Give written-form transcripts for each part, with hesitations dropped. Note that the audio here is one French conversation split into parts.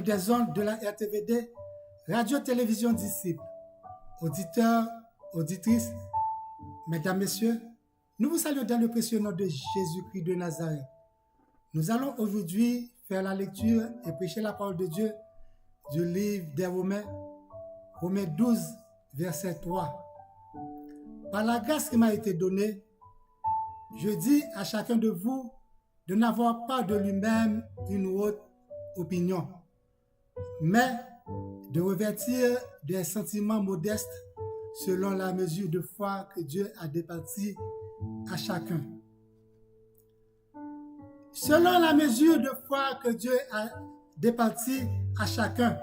amis des ondes de la RTVD, Radio-Télévision Disciple, auditeurs, auditrices, mesdames, messieurs, nous vous saluons dans le précieux nom de Jésus-Christ de Nazareth. Nous allons aujourd'hui faire la lecture et prêcher la parole de Dieu du livre des Romains, Romains 12, verset 3. Par la grâce qui m'a été donnée, je dis à chacun de vous de n'avoir pas de lui-même une haute opinion, mais de revêtir des sentiments modestes selon la mesure de foi que Dieu a départie à chacun. Selon la mesure de foi que Dieu a départie à chacun.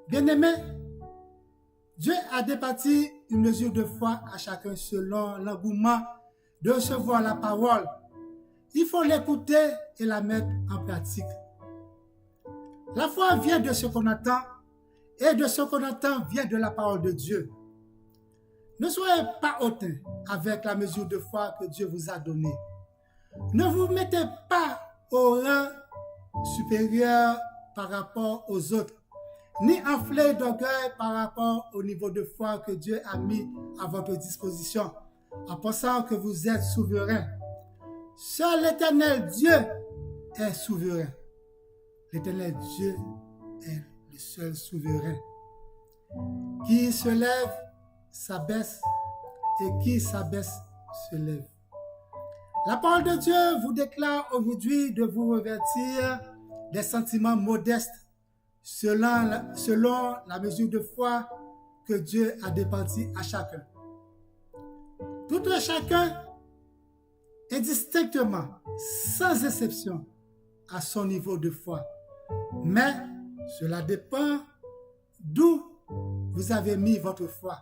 Bien-aimé, Dieu a départi une mesure de foi à chacun selon l'engouement de recevoir la parole. Il faut l'écouter et la mettre en pratique. La foi vient de ce qu'on entend et de ce qu'on entend vient de la parole de Dieu. Ne soyez pas hautain avec la mesure de foi que Dieu vous a donnée. Ne vous mettez pas au rang supérieur par rapport aux autres, ni enflé d'orgueil par rapport au niveau de foi que Dieu a mis à votre disposition, en pensant que vous êtes souverain. Seul l'Éternel Dieu est souverain. L'Éternel Dieu est le seul souverain. Qui se lève, s'abaisse, et qui s'abaisse, se lève. La parole de Dieu vous déclare aujourd'hui de vous revêtir des sentiments modestes selon la mesure de foi que Dieu a départie à chacun. Tout un chacun, indistinctement, sans exception, à son niveau de foi. Mais cela dépend d'où vous avez mis votre foi.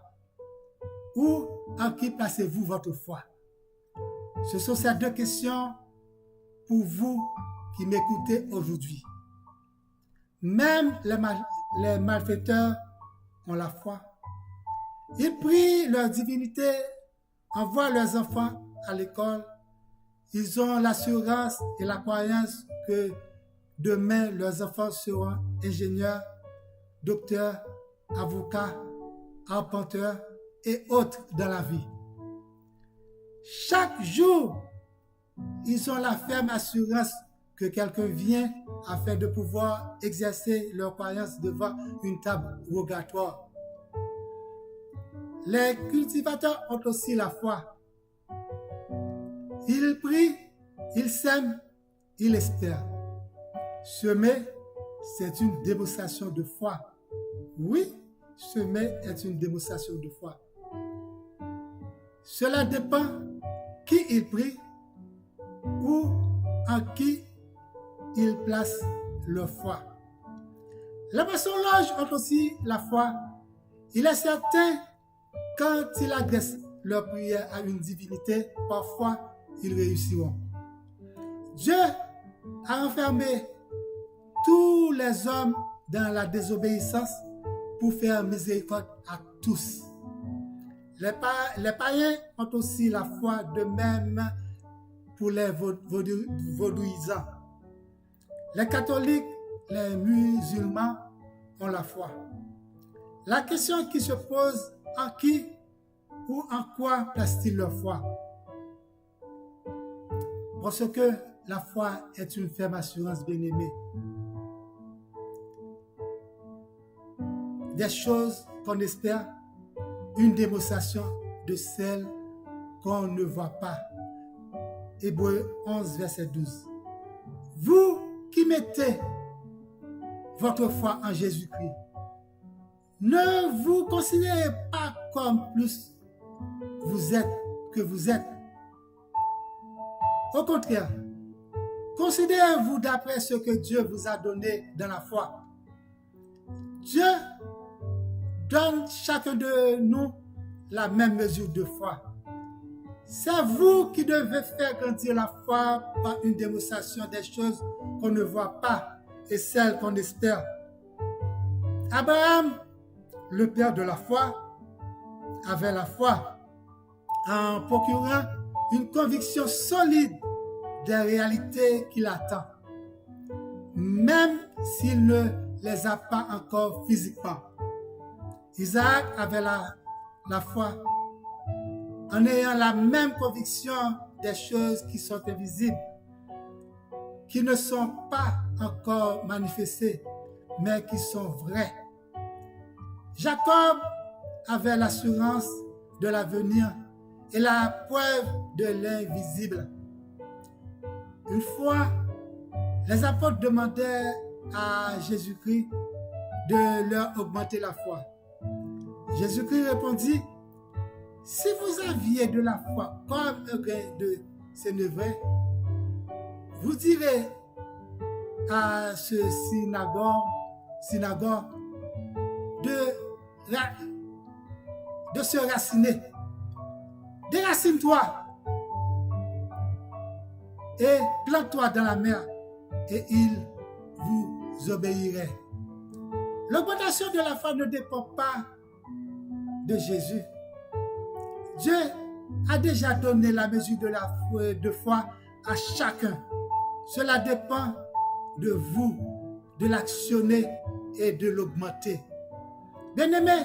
Où en qui placez-vous votre foi? Ce sont ces deux questions pour vous qui m'écoutez aujourd'hui. Même les malfaiteurs ont la foi. Ils prient leur divinité, envoient leurs enfants à l'école. Ils ont l'assurance et la croyance que demain leurs enfants seront ingénieurs, docteurs, avocats, arpenteurs et autres dans la vie. Chaque jour, ils ont la ferme assurance que quelqu'un vient afin de pouvoir exercer leur croyance devant une table rogatoire. Les cultivateurs ont aussi la foi. Ils prient, ils sèment, ils espèrent. Semer, c'est une démonstration de foi. Oui, semer est une démonstration de foi. Cela dépend qui il prie ou en qui il place leur foi. Les maçons-loges ont aussi la foi. Il est certain, quand ils adressent leur prière à une divinité, parfois ils réussiront. Dieu a enfermé tous les hommes dans la désobéissance pour faire miséricorde à tous. Les païens ont aussi la foi, de même pour les vaudouisants. Les catholiques, les musulmans ont la foi. La question qui se pose, en qui ou en quoi placent-ils leur foi? Parce que la foi est une ferme assurance, bien-aimée. Des choses qu'on espère, une démonstration de celles qu'on ne voit pas. Hébreux 11, verset 12. Vous qui mettez votre foi en Jésus-Christ, ne vous considérez pas comme plus vous êtes que vous êtes. Au contraire, considérez-vous d'après ce que Dieu vous a donné dans la foi. Dieu donne chacun de nous la même mesure de foi. C'est vous qui devez faire grandir la foi par une démonstration des choses qu'on ne voit pas et celles qu'on espère. Abraham, le père de la foi, avait la foi en procurant une conviction solide des réalités qui l'attendent. Même s'il ne les a pas encore physiquement. Isaac avait la foi en ayant la même conviction des choses qui sont invisibles, qui ne sont pas encore manifestées, mais qui sont vraies. Jacob avait l'assurance de l'avenir et la preuve de l'invisible. Une fois, les apôtres demandaient à Jésus-Christ de leur augmenter la foi. Jésus-Christ répondit, « Si vous aviez de la foi comme un grain de sénévé, vous direz à ce synagogue de se raciner. Déracine-toi et plante-toi dans la mer et il vous obéirait. » L'augmentation de la foi ne dépend pas de Jésus. Dieu a déjà donné la mesure de foi à chacun. Cela dépend de vous, de l'actionner et de l'augmenter. Bien-aimés,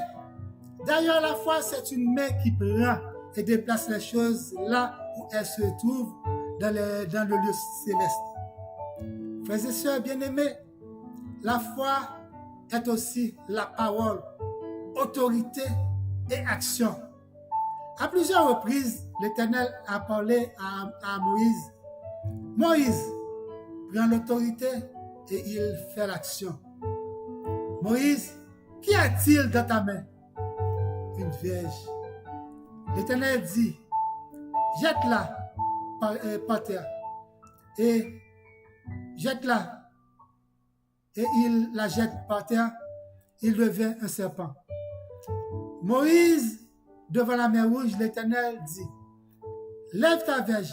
d'ailleurs, la foi, c'est une main qui prend et déplace les choses là où elles se trouvent dans le lieu céleste. Frères et sœurs bien-aimés, la foi est aussi la parole, autorité et action. À plusieurs reprises, l'Éternel a parlé à Moïse. Moïse prend l'autorité et il fait l'action. Moïse, qu'y a-t-il dans ta main? Une vierge. L'Éternel dit, jette-la par terre. Et jette-la. Et il la jette par terre. Il devient un serpent. Moïse, devant la mer Rouge, l'Éternel dit, lève ta verge,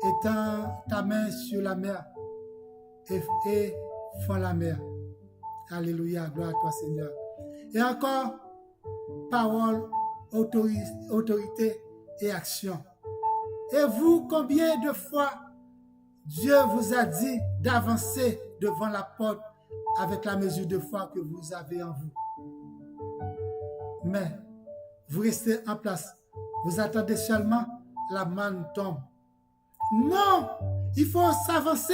étends ta main sur la mer et fends la mer. Alléluia, gloire à toi Seigneur. Et encore, parole, autorité et action. Et vous, combien de fois Dieu vous a dit d'avancer devant la porte avec la mesure de foi que vous avez en vous? Mais vous restez en place. Vous attendez seulement la manne tombe. Non, il faut s'avancer.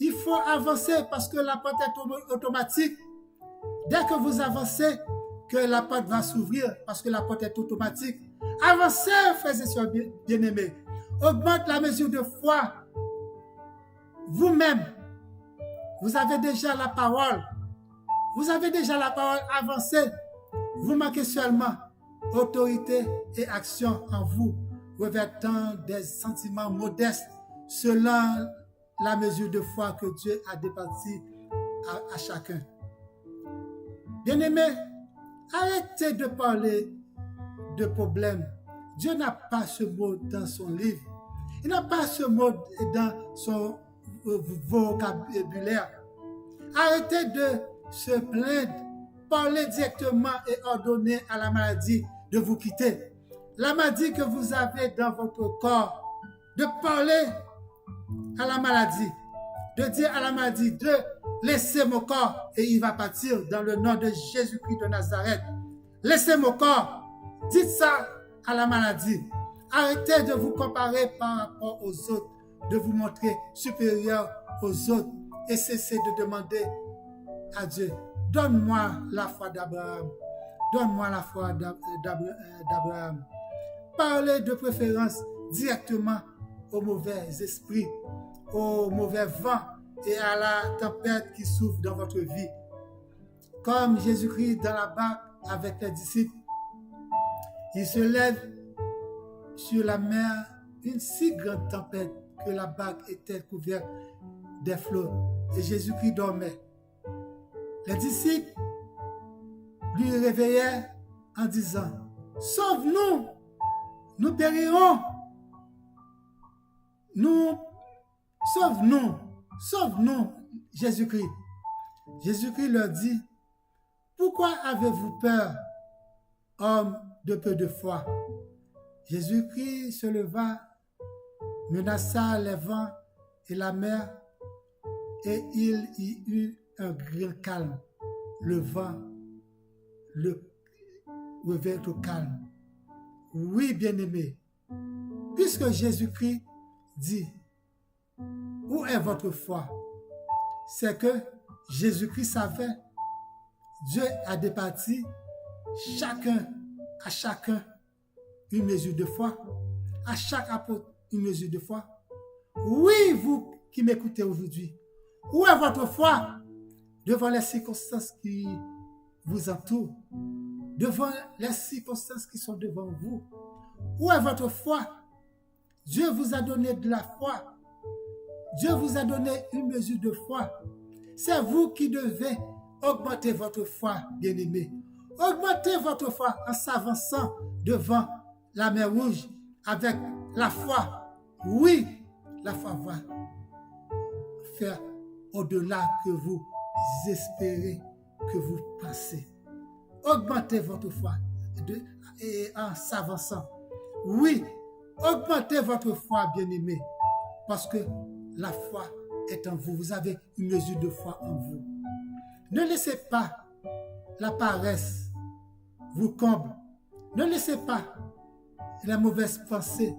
Il faut avancer parce que la porte est automatique. Dès que vous avancez, que la porte va s'ouvrir parce que la porte est automatique. Avancez, frères et sœurs bien-aimés. Augmente la mesure de foi. Vous-même, vous avez déjà la parole. Vous avez déjà la parole. Avancez. Vous manquez seulement autorité et action en vous, revêtant des sentiments modestes selon la mesure de foi que Dieu a départie à chacun. Bien-aimés, arrêtez de parler de problèmes. Dieu n'a pas ce mot dans son livre. Il n'a pas ce mot dans son vocabulaire. Arrêtez de se plaindre. Parlez directement et ordonnez à la maladie de vous quitter. La maladie que vous avez dans votre corps, de parler à la maladie, de dire à la maladie de laisser mon corps et il va partir dans le nom de Jésus-Christ de Nazareth. Laissez mon corps. Dites ça à la maladie. Arrêtez de vous comparer par rapport aux autres, de vous montrer supérieur aux autres et cessez de demander à Dieu, donne-moi la foi d'Abraham. Donne-moi la foi d'Abraham. Parlez de préférence directement aux mauvais esprits, aux mauvais vents et à la tempête qui souffle dans votre vie. Comme Jésus-Christ dans la barque avec les disciples, il se lève sur la mer une si grande tempête que la barque était couverte des flots et Jésus-Christ dormait. Les disciples lui réveillaient en disant, « Sauve-nous, nous périrons. Sauve-nous, Jésus-Christ. » Jésus-Christ leur dit, « Pourquoi avez-vous peur, homme de peu de foi? » Jésus-Christ se leva, menaça les vents et la mer, et il y eut un grand calme. Le vent, le revers au calme. Oui, bien-aimé, puisque Jésus-Christ dit, où est votre foi? C'est que Jésus-Christ savait, Dieu a départi à chacun une mesure de foi, à chaque apôtre une mesure de foi. Oui, vous qui m'écoutez aujourd'hui, où est votre foi devant les circonstances qui vous entourent, devant les circonstances qui sont devant vous? Où est votre foi? Dieu vous a donné de la foi. Dieu vous a donné une mesure de foi. C'est vous qui devez augmenter votre foi, bien-aimés. Augmentez votre foi en s'avançant devant la mer Rouge avec la foi. Oui, la foi va faire au-delà que vous espérez, que vous pensez. Augmentez votre foi en s'avançant. Oui, augmentez votre foi, bien-aimés, parce que la foi est en vous. Vous avez une mesure de foi en vous. Ne laissez pas la paresse vous comble. Ne laissez pas les mauvaises pensées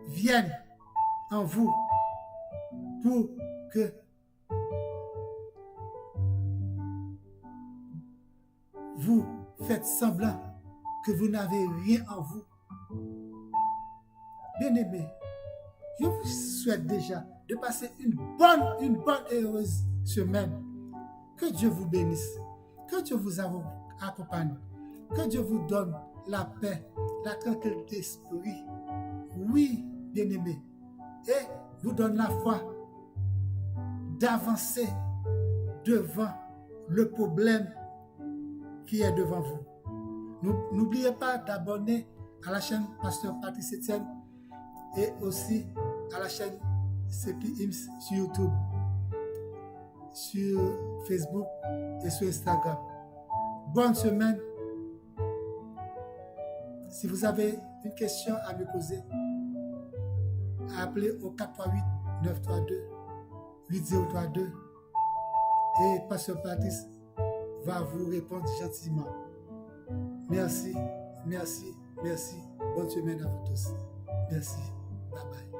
viennent en vous pour que vous faites semblant que vous n'avez rien en vous. Bien-aimés, je vous souhaite déjà de passer une bonne et heureuse semaine. Que Dieu vous bénisse, que Dieu vous accompagne, que Dieu vous donne la paix, la tranquillité d'esprit. Oui, bien-aimés, et vous donne la foi d'avancer devant le problème qui est devant vous. N'oubliez pas d'abonner à la chaîne Pasteur Patrice Etienne et aussi à la chaîne CP Ims sur YouTube, sur Facebook et sur Instagram. Bonne semaine. Si vous avez une question à me poser, appelez au 438-932-8032 et Pasteur Patrice va vous répondre gentiment. Merci. Bonne semaine à vous tous. Merci. Bye bye.